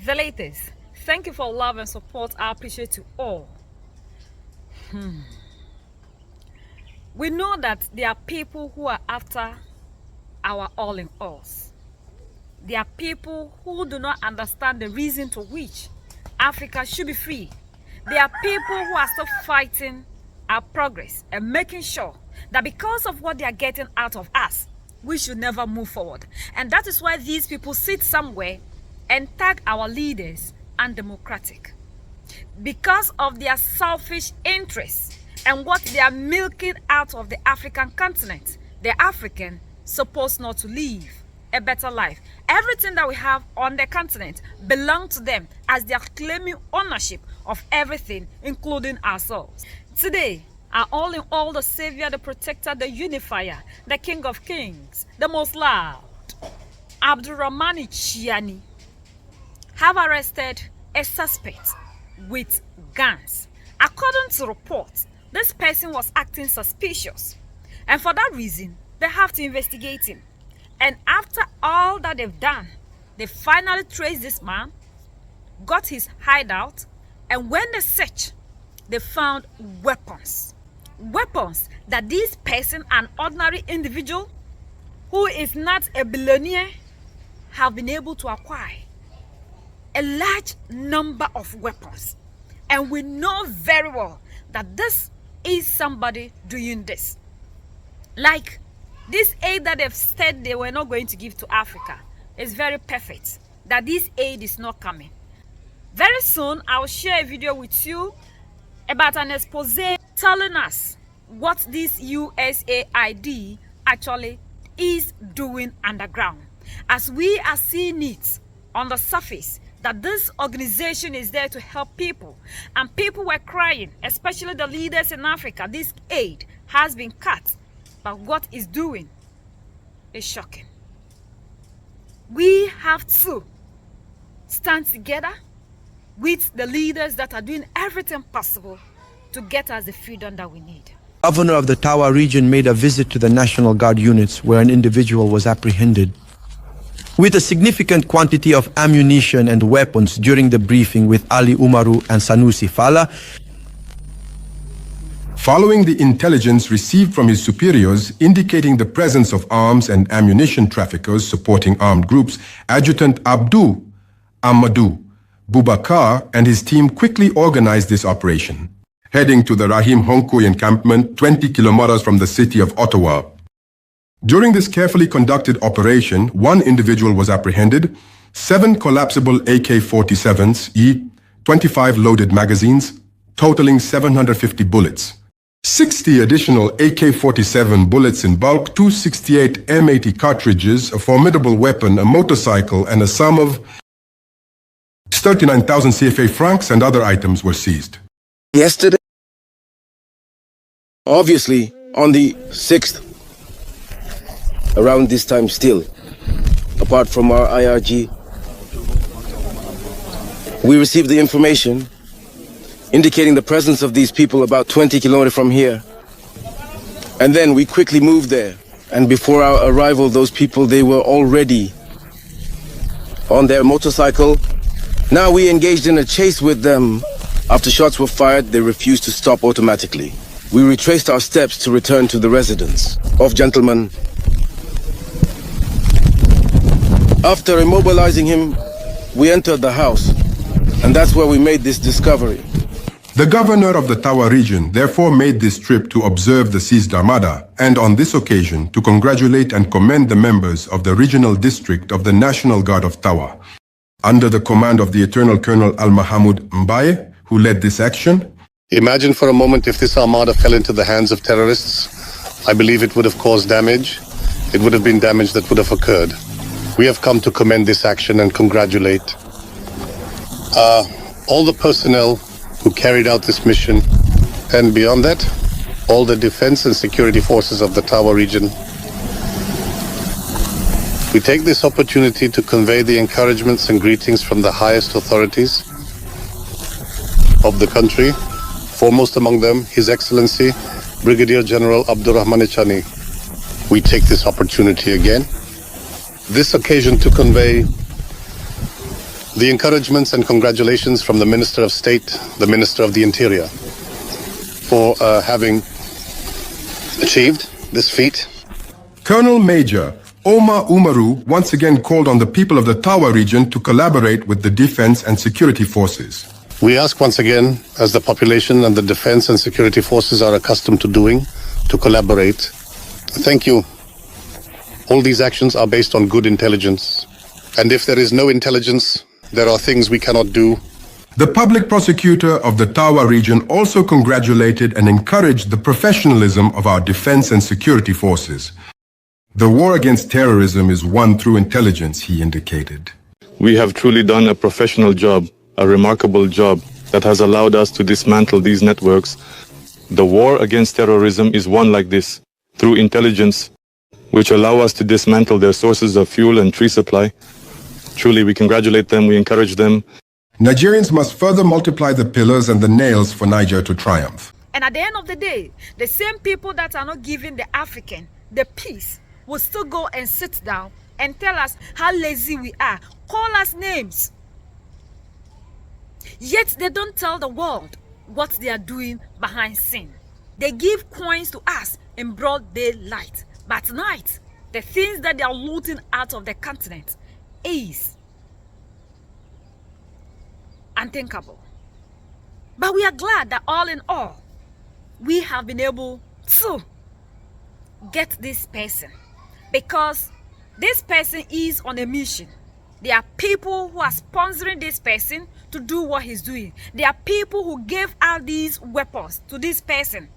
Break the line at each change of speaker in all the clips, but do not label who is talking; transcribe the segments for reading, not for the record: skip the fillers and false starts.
the latest. Thank you for love and support. I appreciate you all. We know that there are people who are after our all in alls. There are people who do not understand the reason to which Africa should be free. There are people who are still fighting our progress and making sure that because of what they are getting out of us, we should never move forward. And that is why these people sit somewhere and tag our leaders undemocratic. Because of their selfish interests and what they are milking out of the African continent, the African supposed not to live a better life. Everything that we have on the continent belongs to them, as they are claiming ownership of everything, including ourselves. Today, our all in all, the savior, the protector, the unifier, the king of kings, the most loud, Abdurrahmani Chiani, have arrested a suspect with guns. According to reports, this person was acting suspicious, and for that reason, they have to investigate him. And after all that they've done, they finally traced this man, got his hideout, and when they searched, they found weapons. Weapons that this person, an ordinary individual who is not a billionaire, have been able to acquire. A large number of weapons. And we know very well that this is somebody doing this. Like this aid that they've said they were not going to give to Africa is very perfect. That this aid is not coming. Very soon, I will share a video with you about an expose telling us what this USAID actually is doing underground. As we are seeing it on the surface, that this organization is there to help people, and people were crying, especially the leaders in Africa. This aid has been cut, but what it's doing is shocking. We have to stand together with the leaders that are doing everything possible to get us the freedom that we need.
Governor of the Tawa region made a visit to the National Guard units where an individual was apprehended with a significant quantity of ammunition and weapons. During the briefing with Ali Umaru and Sanusi Fala,
following the intelligence received from his superiors indicating the presence of arms and ammunition traffickers supporting armed groups, Adjutant Abdu Amadou Bubakar and his team quickly organized this operation, heading to the Rahim Honku encampment 20 kilometers from the city of Ottawa. During this carefully conducted operation, one individual was apprehended, 7 collapsible AK-47s, 25 loaded magazines, totaling 750 bullets, 60 additional AK-47 bullets in bulk, 268 M80 cartridges, a formidable weapon, a motorcycle, and a sum of 39,000 CFA francs and other items were seized.
Yesterday, obviously, on the 6th, around this time still, apart from our IRG, we received the information indicating the presence of these people about 20 kilometers from here. And then we quickly moved there. And before our arrival, those people, they were already on their motorcycle. Now we engaged in a chase with them. After shots were fired, they refused to stop automatically. We retraced our steps to return to the residence of gentleman. After immobilizing him, we entered the house, and that's where we made this discovery.
The governor of the Tawa region therefore made this trip to observe the seized armada, and on this occasion to congratulate and commend the members of the regional district of the National Guard of Tawa, under the command of the Eternal Colonel Al-Mahamoud Mbaye, who led this action.
Imagine for a moment if this armada fell into the hands of terrorists. I believe it would have caused damage. It would have been damage that would have occurred. We have come to commend this action and congratulate all the personnel who carried out this mission, and beyond that, all the defense and security forces of the Tawa region. We take this opportunity to convey the encouragements and greetings from the highest authorities of the country, foremost among them, His Excellency, Brigadier General Abdurrahmani Chani. We take this opportunity again, this occasion, to convey the encouragements and congratulations from the Minister of State, the Minister of the Interior, for having achieved this feat.
Colonel Major Omar Umaru once again called on the people of the Tawa region to collaborate with the defense and security forces.
We ask once again, as the population and the defense and security forces are accustomed to doing, to collaborate. Thank you. All these actions are based on good intelligence. And if there is no intelligence, there are things we cannot do.
The public prosecutor of the Tawa region also congratulated and encouraged the professionalism of our defense and security forces. The war against terrorism is won through intelligence, he indicated.
We have truly done a professional job, a remarkable job that has allowed us to dismantle these networks. The war against terrorism is won like this, through intelligence, which allow us to dismantle their sources of fuel and tree supply. Truly, we congratulate them, we encourage them.
Nigerians must further multiply the pillars and the nails for Niger to triumph.
And at the end of the day, the same people that are not giving the African the peace will still go and sit down and tell us how lazy we are, call us names. Yet they don't tell the world what they are doing behind scene. They give coins to us in broad daylight, but tonight, the things that they are looting out of the continent is unthinkable. But we are glad that all in all, we have been able to get this person, because this person is on a mission. There are people who are sponsoring this person to do what he's doing. There are people who gave out these weapons to this person.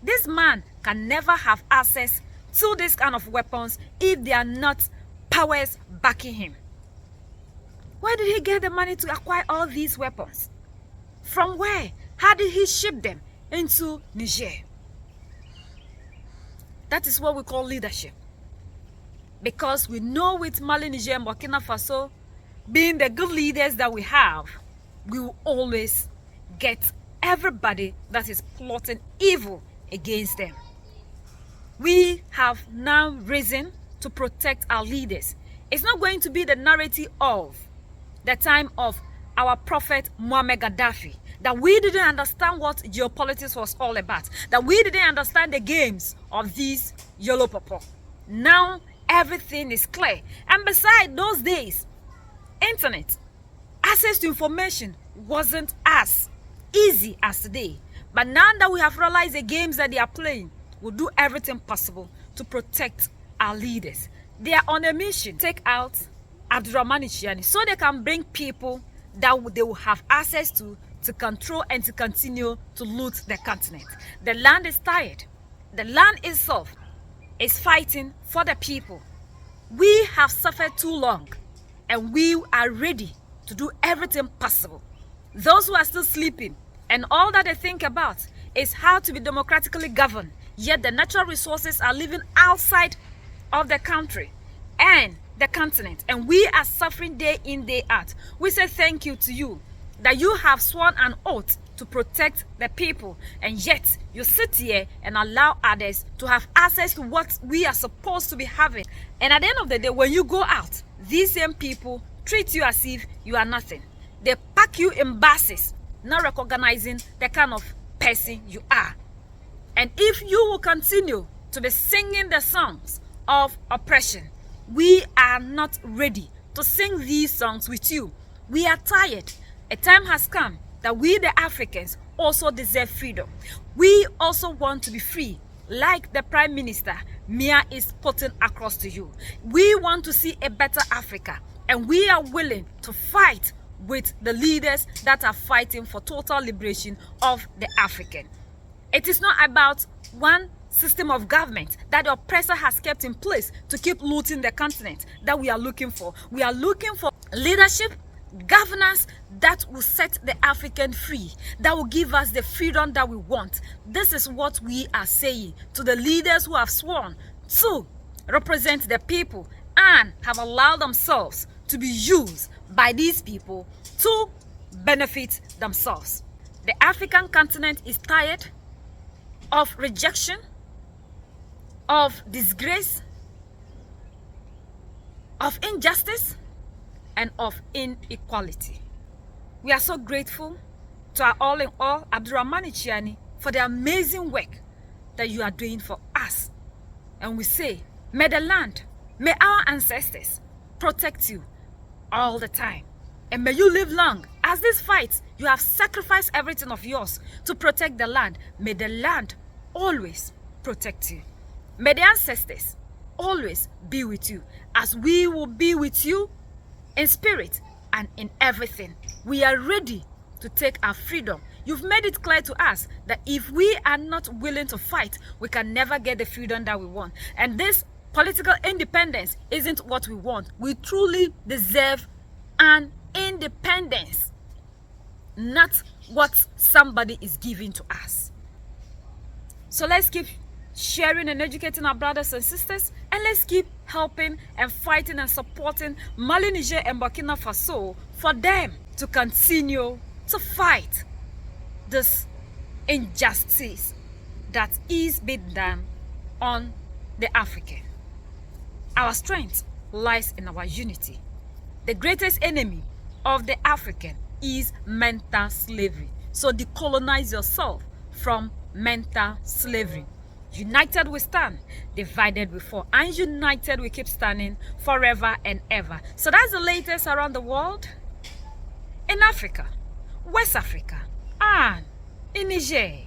This man can never have access to this kind of weapons if they are not powers backing him. Where did he get the money to acquire all these weapons? From where? How did he ship them into Niger? That is what we call leadership. Because we know with Mali, Niger, and Burkina Faso, being the good leaders that we have, we will always get everybody that is plotting evil against them. We have now risen to protect our leaders. It's not going to be the narrative of the time of our prophet Muammar Gaddafi, that we didn't understand what geopolitics was all about, that we didn't understand the games of these yellow people. Now everything is clear. And besides those days, internet, access to information wasn't as easy as today. But now that we have realized the games that they are playing, we'll do everything possible to protect our leaders. They are on a mission to take out Abdurrahman Chiani so they can bring people that they will have access to control and to continue to loot the continent. The land is tired. The land itself is fighting for the people. We have suffered too long, and we are ready to do everything possible. Those who are still sleeping and all that they think about is how to be democratically governed, yet the natural resources are living outside of the country and the continent, and we are suffering day in, day out. We say thank you to you that you have sworn an oath to protect the people, and yet you sit here and allow others to have access to what we are supposed to be having. And at the end of the day, when you go out, these same people treat you as if you are nothing. They pack you in buses, not recognizing the kind of person you are. And if you will continue to be singing the songs of oppression, we are not ready to sing these songs with you. We are tired. A time has come that we, the Africans, also deserve freedom. We also want to be free, like the Prime Minister Mia is putting across to you. We want to see a better Africa, and we are willing to fight with the leaders that are fighting for total liberation of the African. It is not about one system of government that the oppressor has kept in place to keep looting the continent that we are looking for. We are looking for leadership, governance that will set the African free, that will give us the freedom that we want. This is what we are saying to the leaders who have sworn to represent the people and have allowed themselves to be used by these people to benefit themselves. The African continent is tired of rejection, of disgrace, of injustice, and of inequality. We are so grateful to our all in all, Abdurrahman Chiani, for the amazing work that you are doing for us. And we say, may the land, may our ancestors protect you all the time. And may you live long. As this fight, you have sacrificed everything of yours to protect the land. May the land always protect you. May the ancestors always be with you, as we will be with you in spirit and in everything. We are ready to take our freedom. You've made it clear to us that if we are not willing to fight, we can never get the freedom that we want. And this political independence isn't what we want. We truly deserve an independence, not what somebody is giving to us. So let's keep sharing and educating our brothers and sisters, and let's keep helping and fighting and supporting Mali, Niger, and Burkina Faso for them to continue to fight this injustice that is being done on the African. Our strength lies in our unity. The greatest enemy of the African is mental slavery. So decolonize yourself from mental slavery. United we stand, divided we fall. And united we keep standing forever and ever. So that's the latest around the world. In Africa, West Africa, and in Niger.